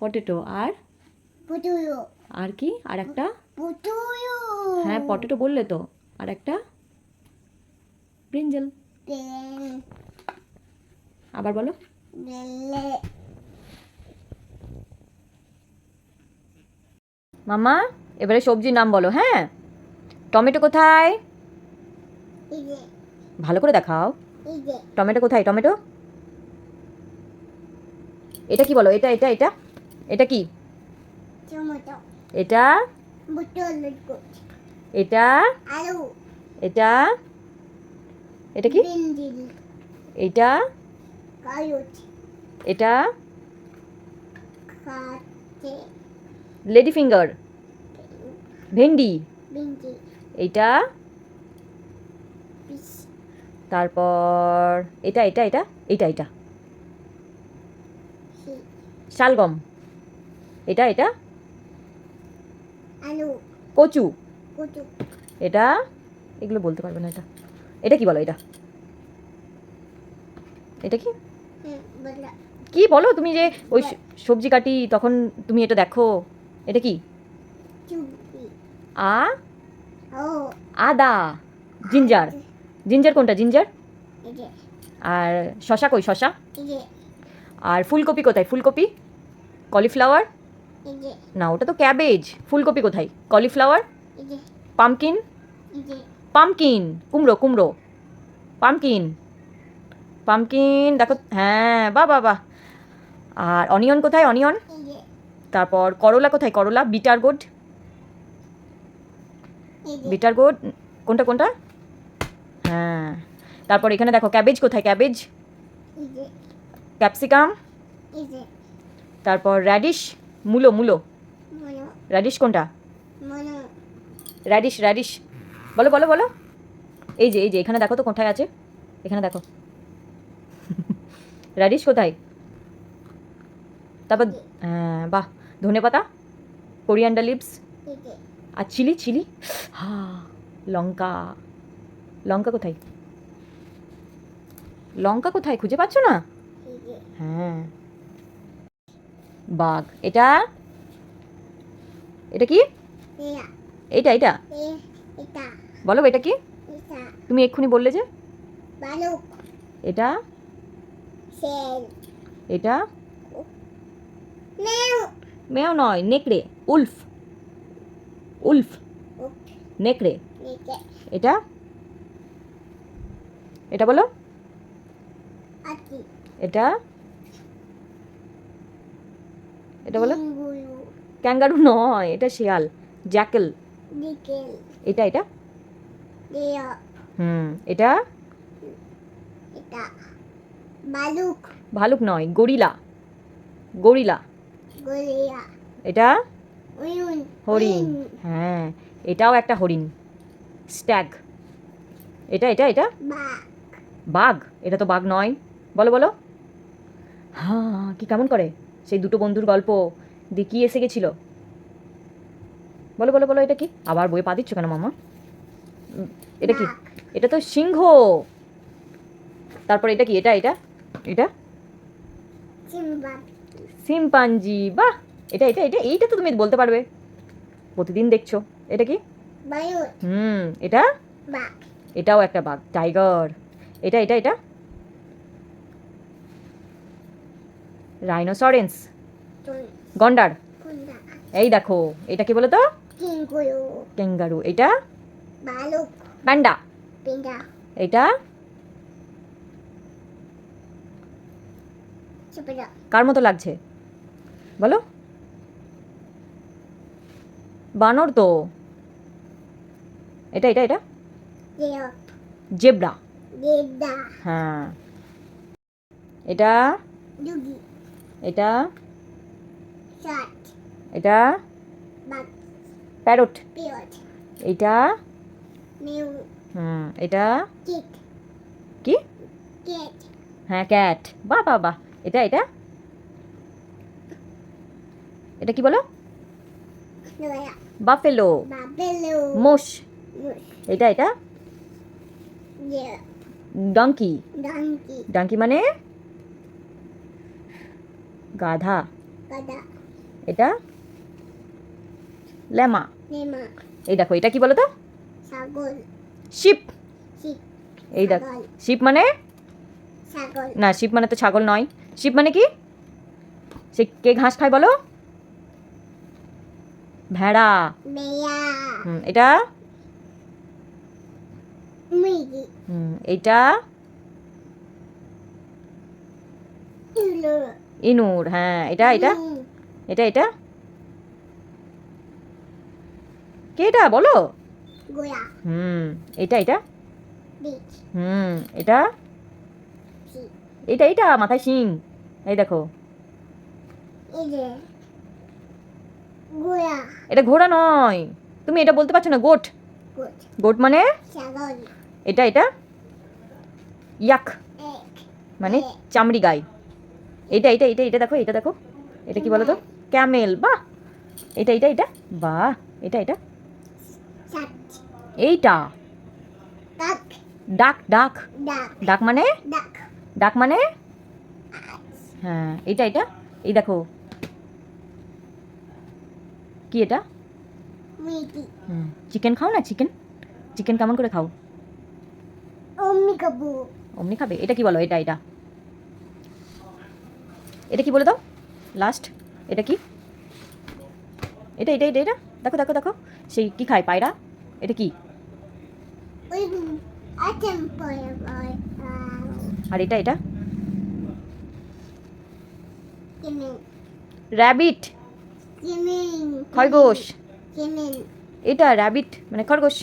Potato আর আর কি আর একটা হ্যাঁ পটেটো বললে তো আর একটা ব্রিঞ্জাল আবার বলো মামা এবারে সবজির নাম বলো হ্যাঁ টমেটো কোথায় ভালো করে দেখাও টমেটো কোথায় টমেটো এটা কি বলো এটা এটা এটা এটা কি এটা এটা এটা এটা কি এটা এটা লেডি ফিঙ্গার ভেন্ডি এটা তারপর এটা এটা এটা এটা এটা শালগম এটা এটা কচু এটা এগুলো বলতে পারবে না এটা এটা কি বলো এটা এটা কি কি বলো তুমি যে ওই সবজি কাটি তখন তুমি এটা দেখো এটা কি আদা জিঞ্জার জিঞ্জার কোনটা জিঞ্জার আর শশা কই শশা আর ফুলকপি কোথায় ফুলকপি কলিফ্লাওয়ার না ওটা তো ক্যাবেজ ফুলকপি কোথায় কলিফ্লাওয়ার পামকিন পামকিন কুমড়ো কুমড়ো পামকিন পামকিন দেখো হ্যাঁ বাহ বাহ বাহ আর অনিয়ন কোথায় অনিয়ন তারপর করলা কোথায় করলা বিটার গোড বিটার গোড কোনটা কোনটা হ্যাঁ তারপর এখানে দেখো ক্যাবেজ কোথায় ক্যাবেজ ক্যাপসিকাম তারপর র্যাডিশ মূলো মূলো র্যাডিশ কোনটা র্যাডিশ র্যাডিশ বলো বলো বলো এই যে এখানে দেখো তো কোথায় আছে এখানে দেখো র্যাডিশ কোথায় তারপর বাহ ধনেপাতা কোরিয়ান্ডার লিভস আর চিলি চিলি হ্যাঁ লঙ্কা লঙ্কা কোথায় লঙ্কা কোথায় খুঁজে পাচ্ছ না হ্যাঁ বাঘ এটা এটা কি এটা এটা বলো এটা কি তুমি এক্ষুনি বললে যে এটা এটা মেও নয় নেকড়ে উলফ উলফ নেকড়ে এটা এটা বলো এটা এটা বলো ক্যাঙ্গারু নয় এটা শিয়াল জ্যাকেল এটা এটা এটা ভালুক ভালুক নয় গরিলা গরিলা এটা হরিণ হ্যাঁ এটাও একটা হরিণ স্ট্যাগ এটা এটা এটা বাঘ এটা তো বাঘ নয় বলো বলো হ্যাঁ কি কেমন করে সেই দুটো বন্ধুর গল্প দিয়ে কি এসে গেছিল বলো বলো বলো এটা কি আবার বইয়ে পা দিচ্ছ কেন মামা এটা কি এটা তো সিংহ তারপর এটা কি এটা এটা এটা শিম্পাঞ্জি বাহ এটা এটা এটা এইটা তো তুমি বলতে পারবে প্রতিদিন দেখছো এটা কি এটা এটাও একটা বাঘ টাইগার এটা এটা এটা রাইনোসরেন্স গন্ডার এই দেখো এটা কি বলো তো ক্যাঙ্গারু এটা প্যান্ডা এটা কার মতো লাগছে বলো বানর তো এটা এটা এটা জেব্রা হ্যাঁ এটা এটা এটা প্যারট এটা এটা কি হ্যাঁ ক্যাট বাহ বাহ বাহ এটা এটা এটা কি বলো বাফেলো মোষ এটা এটা ডঙ্কি ডঙ্কি মানে গাধা এটা ল্যামা। এই দেখো এটা কি বলো তো? শিপ। এই দেখো শিপ মানে না, শিপ মানে তো ছাগল নয়। শিপ মানে কি? সে কে ঘাস খায় বলো? ভেড়া। এটা এইটা ইনুর। হ্যাঁ এটা এটা এটা এটা কে এটা বলো? এটা এটা এটা এটা এটা মাথায় শিং। এই দেখো এটা ঘোড়া নয়, তুমি এটা বলতে পারছো না। গোট। গোট মানে এটা এটা ইয়াক মানে চামড়ি গাই। এটা এটা এটা এটা দেখো, এটা দেখো এটা কি বলো তো? ক্যামেল। বাহ। এটা এটা এটা বাহ। এটা এটা এইটা ডাক। ডাক ডাক মানে ডাক মানে হ্যাঁ এটা এটা এই দেখো কি এটা? চিকেন খাও না? চিকেন চিকেন কেমন করে খাও? অমনি খাবে। এটা কি বলো? এটা এটা এটা কি বলে দাও লাস্ট? এটা কি? এটা এটা এটা এটা দেখো দেখো দেখো সেই কি খায়? পায়রা। এটা কি? আর এটা এটা র্যাবিট। খরগোশ। এটা র্যাবিট মানে খরগোশ।